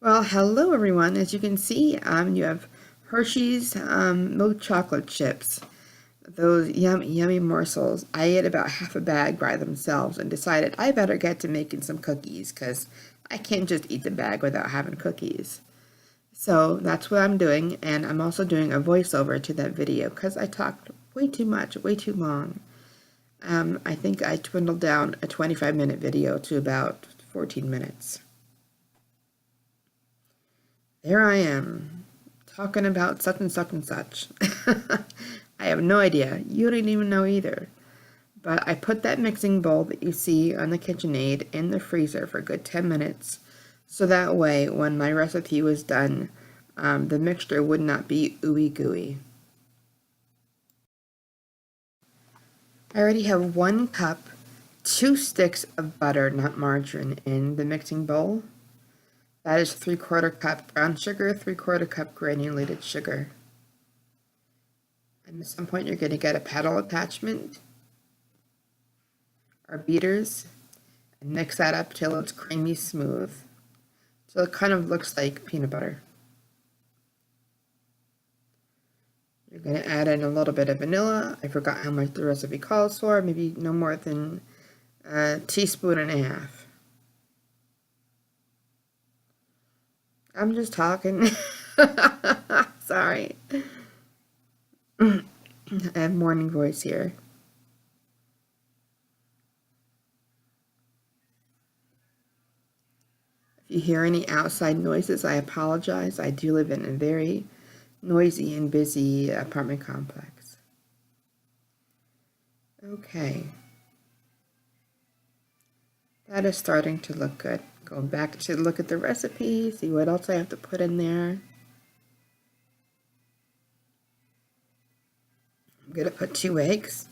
Well, hello everyone. As you can see, you have Hershey's milk chocolate chips. Those yummy morsels. I ate about half a bag by themselves and decided I better get to making some cookies because I can't just eat the bag without having cookies. So that's what I'm doing, and I'm also doing a voiceover to that video because I talked way too much, way too long. I think I dwindled down a 25-minute video to about 14 minutes. There I am, talking about such and such and such. I have no idea. You don't even know either. But I put that mixing bowl that you see on the KitchenAid in the freezer for a good 10 minutes. So that way, when my recipe was done, the mixture would not be ooey gooey. I already have 1 cup, 2 sticks of butter, not margarine, in the mixing bowl. That is 3/4 cup brown sugar, 3/4 cup granulated sugar. And at some point you're going to get a paddle attachment or beaters and mix that up till it's creamy smooth. So it kind of looks like peanut butter. You're going to add in a little bit of vanilla. I forgot how much the recipe calls for, maybe no more than a teaspoon and a half. I'm just talking. Sorry. I have morning voice here. If you hear any outside noises, I apologize. I do live in a very noisy and busy apartment complex. Okay. That is starting to look good. Going back to look at the recipe, see what else I have to put in there. I'm going to put 2 eggs.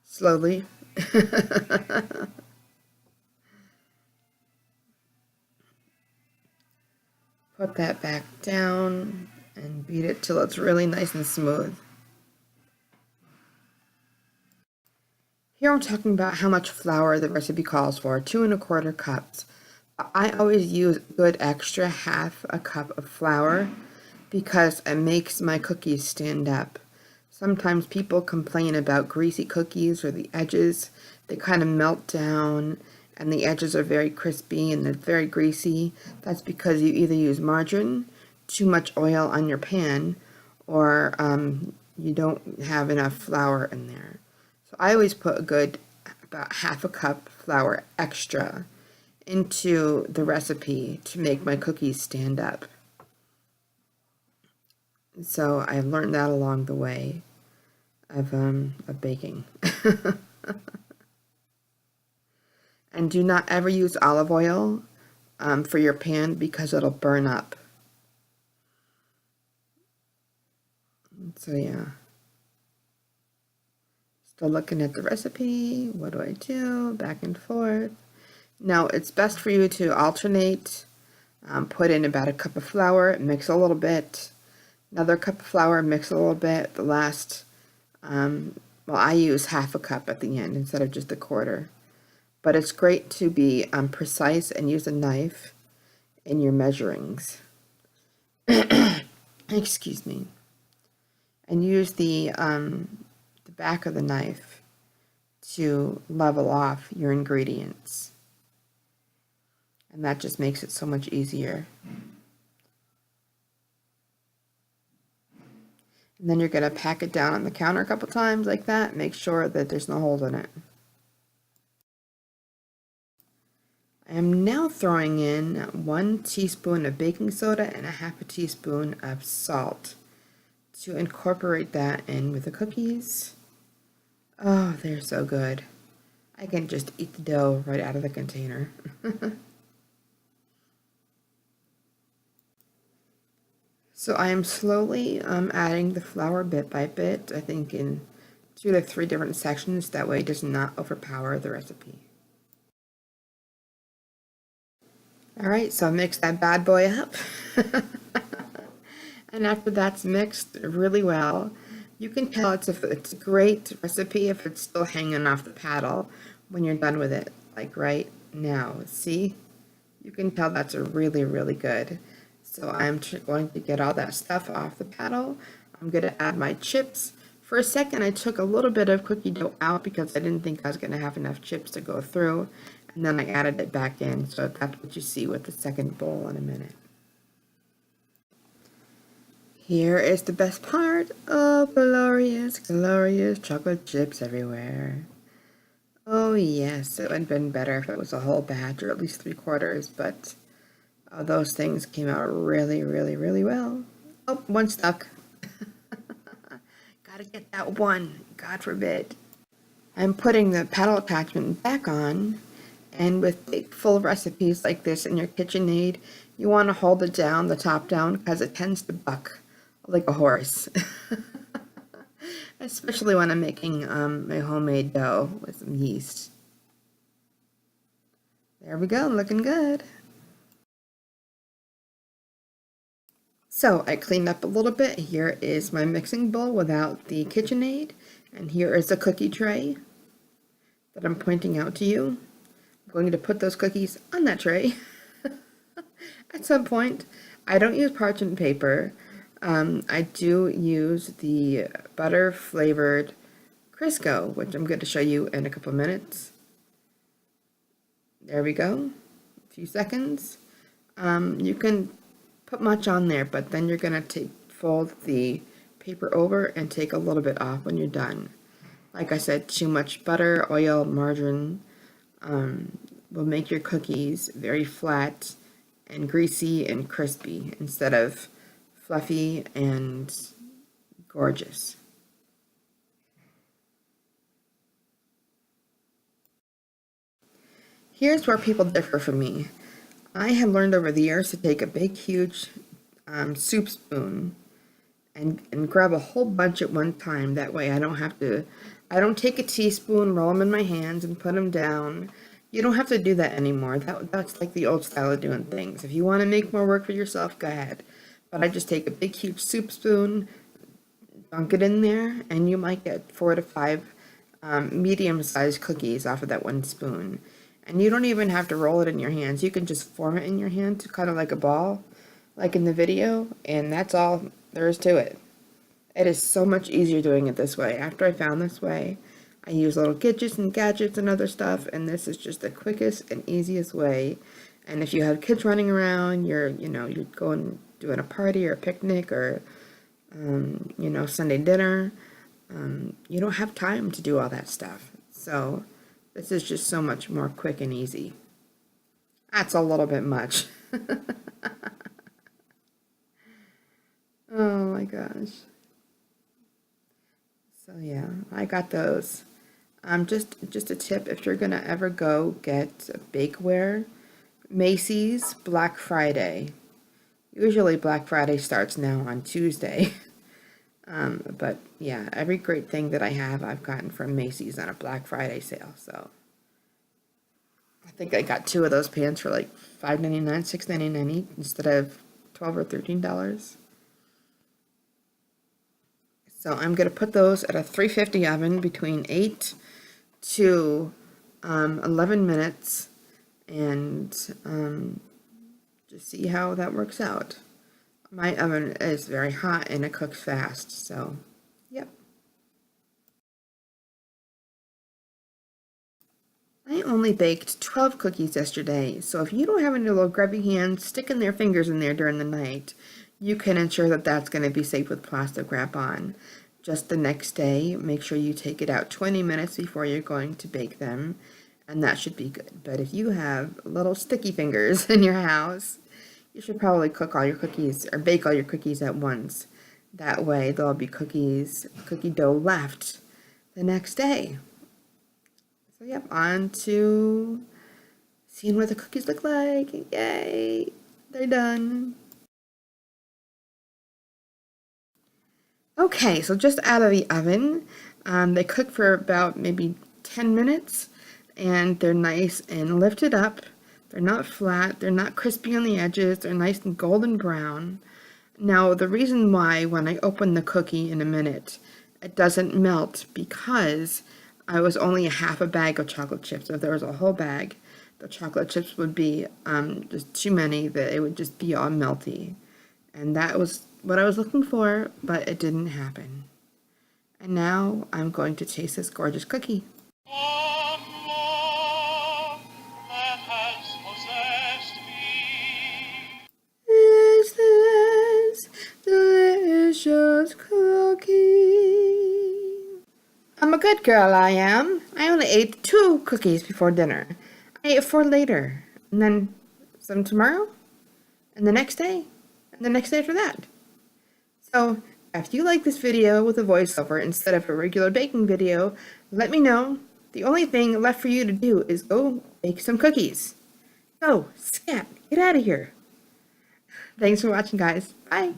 Slowly. Put that back down and beat it till it's really nice and smooth. Here I'm talking about how much flour the recipe calls for, 2 1/4 cups. I always use a good extra half a cup of flour because it makes my cookies stand up. Sometimes people complain about greasy cookies or the edges. They kind of melt down and the edges are very crispy and they're very greasy. That's because you either use margarine, too much oil on your pan, or you don't have enough flour in there. So I always put a good about half a cup flour extra into the recipe to make my cookies stand up. So I learned that along the way of baking. And do not ever use olive oil for your pan because it'll burn up. So yeah. Still looking at the recipe. What do I do? Back and forth. Now it's best for you to alternate. Put in about a cup of flour, mix a little bit. Another cup of flour, mix a little bit. The last, well, I use half a cup at the end instead of just a quarter. But it's great to be precise and use a knife in your measurings. Excuse me. And use the back of the knife to level off your ingredients. And that just makes it so much easier. And then you're going to pack it down on the counter a couple times like that. Make sure that there's no holes in it. I am now throwing in 1 teaspoon of baking soda and a half a teaspoon of salt to incorporate that in with the cookies. Oh, they're so good. I can just eat the dough right out of the container. So I am slowly adding the flour bit by bit, I think in 2 to 3 different sections. That way it does not overpower the recipe. Alright, so mix that bad boy up. And after that's mixed really well, You can tell it's a great recipe if it's still hanging off the paddle when you're done with it, like right now. See? You can tell that's a really, really good. So I'm going to get all that stuff off the paddle. I'm going to add my chips. For a second, I took a little bit of cookie dough out because I didn't think I was going to have enough chips to go through. And then I added it back in. So that's what you see with the second bowl in a minute. Here is the best part. Oh, glorious, glorious chocolate chips everywhere. Oh yes, it would have been better if it was a whole batch or at least 3/4, but those things came out really, really, really well. Oh, one stuck. Gotta get that one, God forbid. I'm putting the paddle attachment back on, and with big full recipes like this in your KitchenAid, you want to hold it down, the top down, because it tends to buck like a horse. Especially when I'm making my homemade dough with some yeast. There we go, looking good. So I cleaned up a little bit. Here is my mixing bowl without the KitchenAid, and here is the cookie tray that I'm pointing out to you. I'm going to put those cookies on that tray at some point. I don't use parchment paper. I do use the butter flavored Crisco, which I'm going to show you in a couple minutes. There we go. A few seconds. You can put much on there, but then you're going to fold the paper over and take a little bit off when you're done. Like I said, too much butter, oil, margarine will make your cookies very flat and greasy and crispy instead of fluffy and gorgeous. Here's where people differ from me. I have learned over the years to take a big, huge soup spoon and grab a whole bunch at one time. That way I don't take a teaspoon, roll them in my hands, and put them down. You don't have to do that anymore. That's like the old style of doing things. If you want to make more work for yourself, go ahead. But I just take a big, huge soup spoon, dunk it in there, and you might get 4 to 5 medium-sized cookies off of that one spoon. And you don't even have to roll it in your hands. You can just form it in your hand to kind of like a ball, like in the video, and that's all there is to it. It is so much easier doing it this way. After I found this way, I use little gadgets and other stuff, and this is just the quickest and easiest way. And if you have kids running around, you're going doing a party or a picnic or Sunday dinner, you don't have time to do all that stuff. So this is just so much more quick and easy. That's a little bit much. Oh my gosh. So yeah, I got those. Just a tip, if you're gonna ever go get bakeware, Macy's Black Friday. Usually Black Friday starts now on Tuesday. But yeah, every great thing that I have, I've gotten from Macy's on a Black Friday sale. So I think I got 2 of those pants for like $5.99, $6.99 each instead of $12 or $13. So I'm going to put those at a 350 oven between 8 to 11 minutes and just see how that works out. My oven is very hot and it cooks fast, so yep. I only baked 12 cookies yesterday, so if you don't have any little grubby hands sticking their fingers in there during the night, you can ensure that that's going to be safe with plastic wrap on. Just the next day, make sure you take it out 20 minutes before you're going to bake them, and that should be good. But if you have little sticky fingers in your house, you should probably cook all your cookies or bake all your cookies at once. That way there'll be cookie dough left the next day. So yep, on to seeing what the cookies look like. Yay! They're done. Okay, so just out of the oven, they cook for about maybe 10 minutes, and they're nice and lifted up. They're not flat, they're not crispy on the edges, they're nice and golden brown. Now, the reason why when I open the cookie in a minute, it doesn't melt because I was only half a bag of chocolate chips. If there was a whole bag, the chocolate chips would be just too many, that it would just be all melty. And that was what I was looking for, but it didn't happen. And now I'm going to taste this gorgeous cookie. Is this delicious cookie? I'm a good girl, I am. I only ate 2 cookies before dinner. I ate 4 later, and then some tomorrow, and the next day, and the next day after that. So, if you like this video with a voiceover instead of a regular baking video, let me know. The only thing left for you to do is go bake some cookies. Go, scat, get out of here. Thanks for watching, guys. Bye.